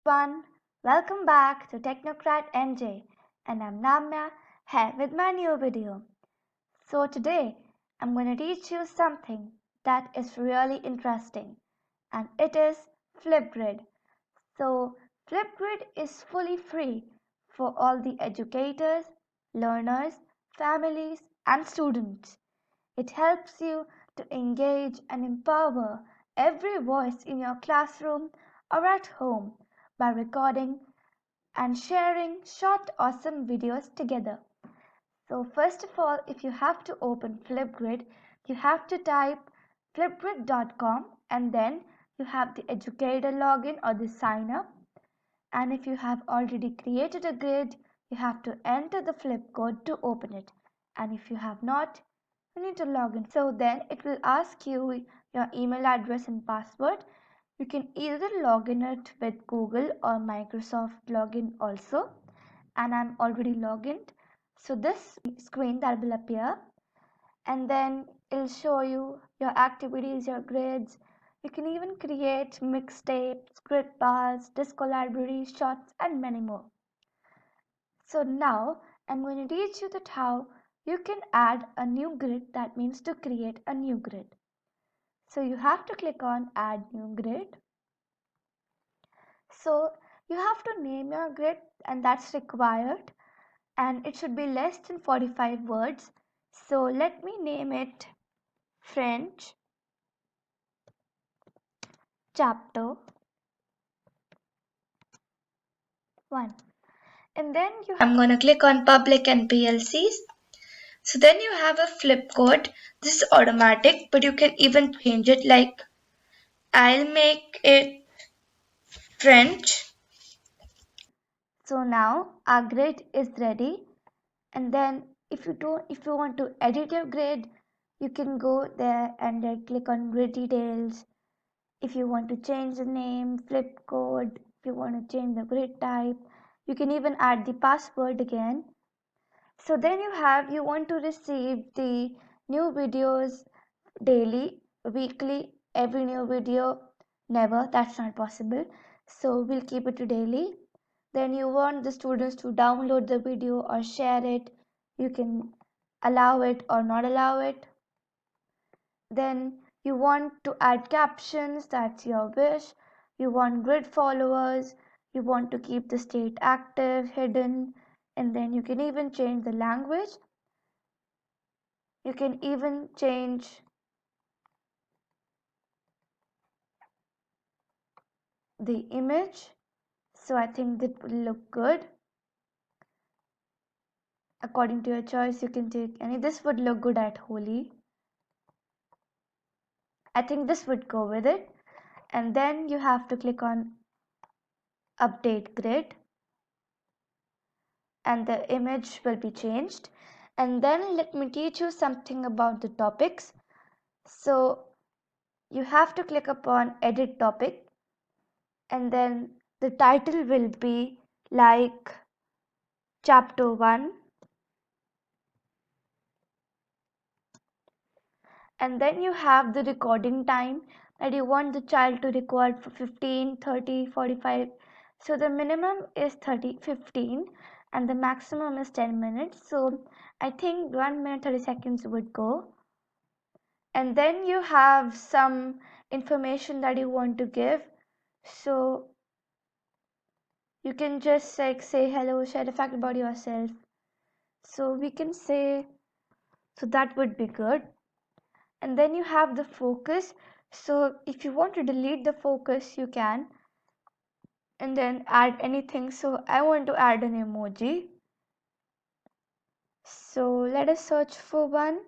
everyone, welcome back to Technocrat NJ, and I'm Namya here with my new video. So today I'm going to teach you something that is really interesting, and it is FlipGrid. So FlipGrid is fully free for all the educators, learners, families, and students. It helps you to engage and empower every voice in your classroom or at home by recording and sharing short awesome videos together. So first of all, if you have to open FlipGrid, you have to type flipgrid.com and then you have the educator login or the sign up. And if you have already created a grid, you have to enter the flip code to open it. And if you have not, you need to log in. So then it will ask you your email address and password. You can either log in it with Google or Microsoft login also. And I'm already logged in. So this screen that will appear, and then it'll show you your activities, your grids. You can even create mixtapes, grid bars, disco libraries, shorts, and many more. So now I'm going to teach you that how you can add a new grid, that means to create a new grid. So you have to click on add new grid. So you have to name your grid, and that's required, and it should be less than 45 words. So let me name it French chapter 1. And then I'm going to click on public and PLCs. So then you have a flip code. This is automatic, but you can even change it, like I'll make it French. So now our grid is ready. And then if you want to edit your grid, you can go there and then click on grid details. If you want to change the name, flip code, if you want to change the grid type, you can even add the password again. So then you want to receive the new videos daily, weekly, every new video. Never, that's not possible. So we'll keep it to daily. Then you want the students to download the video or share it. You can allow it or not allow it. Then you want to add captions, that's your wish. You want grid followers. You want to keep the state active, hidden, and then you can even change the language. You can even change the image. So I think that will look good. According to your choice, you can take any. This would look good at Holi. I think this would go with it. And then you have to click on update grid, and the image will be changed. And then let me teach you something about the topics. So you have to click upon edit topic, and then the title will be like chapter 1. And then you have the recording time, that you want the child to record for 15, 30, 45. So the minimum is 15, and the maximum is 10 minutes. So I think 1 minute 30 seconds would go. And then you have some information that you want to give. So you can just like say hello, share a fact about yourself. So we can say, so that would be good. And then you have the focus. So if you want to delete the focus, you can, and then add anything. So I want to add an emoji. So let us search for one.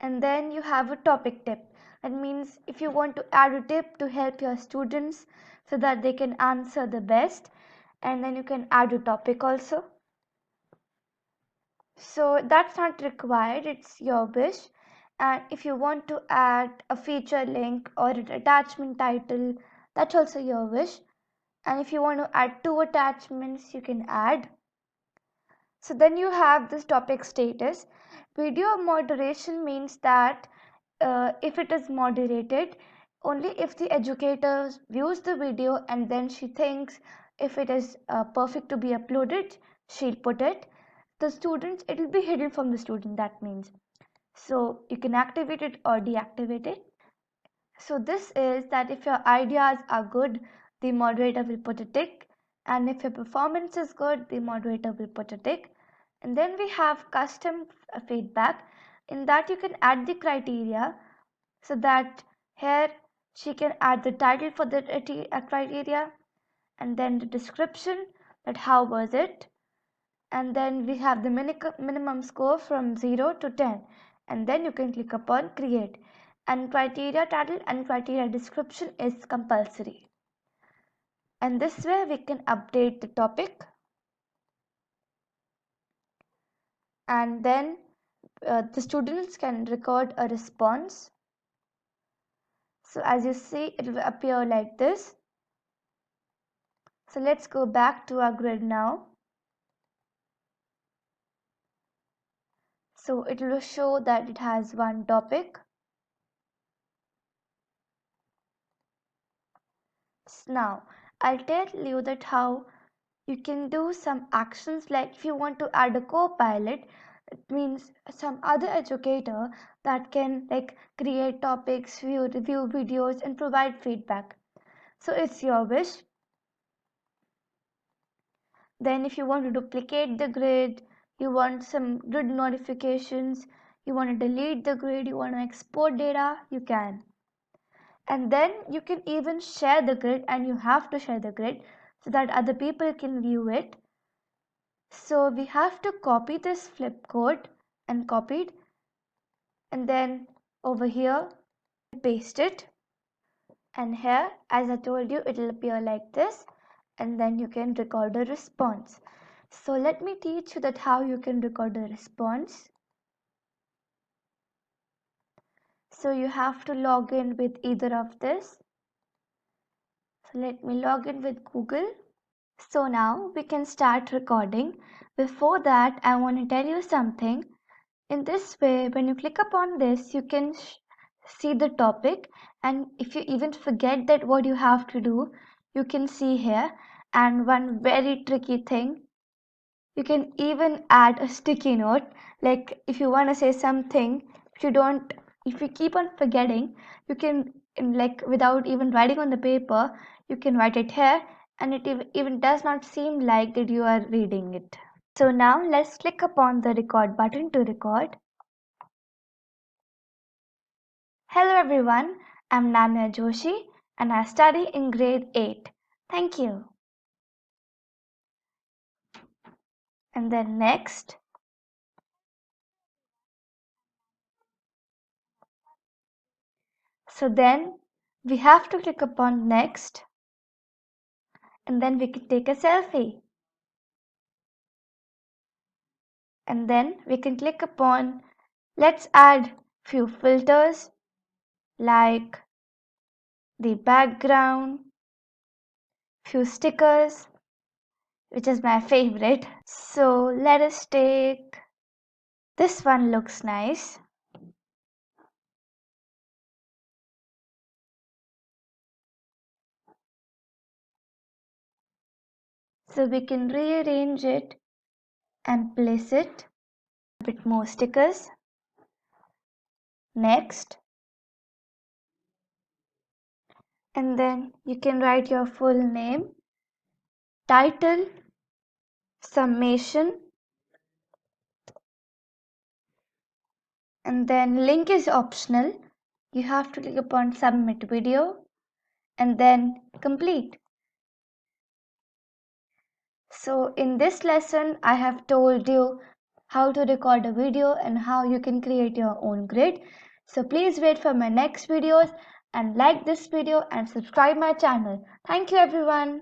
And then you have a topic tip. That means if you want to add a tip to help your students so that they can answer the best, and then you can add a topic also. So that's not required, it's your wish. And if you want to add a feature link or an attachment title, that's also your wish. And if you want to add 2 attachments, you can add. So then you have this topic status. Video moderation means that if it is moderated, only if the educator views the video and then she thinks if it is perfect to be uploaded, she'll put it. The students, it will be hidden from the student, that means. So you can activate it or deactivate it. So this is that if your ideas are good, the moderator will put a tick, and if your performance is good, the moderator will put a tick. And then we have custom feedback. In that you can add the criteria, so that here she can add the title for the criteria, and then the description, that how was it, and then we have the minimum score from 0 to 10, and then you can click upon create, and criteria title and criteria description is compulsory, and this way we can update the topic. And then the students can record a response. So as you see, it will appear like this. So let's go back to our grid now. So it will show that it has one topic. Now I'll tell you that how you can do some actions, like if you want to add a co-pilot, it means some other educator that can like create topics, review videos and provide feedback. So it's your wish. Then if you want to duplicate the grid, you want some grid notifications, you want to delete the grid, you want to export data, you can. And then you can even share the grid, and you have to share the grid so that other people can view it. So we have to copy this flip code, and copied, and then over here paste it, and here as I told you it will appear like this, and then you can record a response. So let me teach you that how you can record a response. So you have to log in with either of this. So let me log in with Google. So now we can start recording. Before that, I want to tell you something. In this way, when you click upon this, you can see the topic, and if you even forget that what you have to do, you can see here. And one very tricky thing, you can even add a sticky note, like if you want to say something, if you keep on forgetting, you can, like without even writing on the paper, you can write it here, and it even does not seem like that you are reading it. So now let's click upon the record button to record. Hello everyone, I'm Namya Joshi and I study in grade 8. Thank you. And then next. So then we have to click upon next, and then we can take a selfie. And then we can click upon, let's add few filters like the background, few stickers, which is my favorite. So let us take this one, looks nice. So we can rearrange it and place it a bit more stickers. Next. And then you can write your full name, title, summation, and then link is optional. You have to click upon submit video and then complete. So in this lesson, I have told you how to record a video and how you can create your own grid. So please wait for my next videos and like this video and subscribe my channel. Thank you everyone.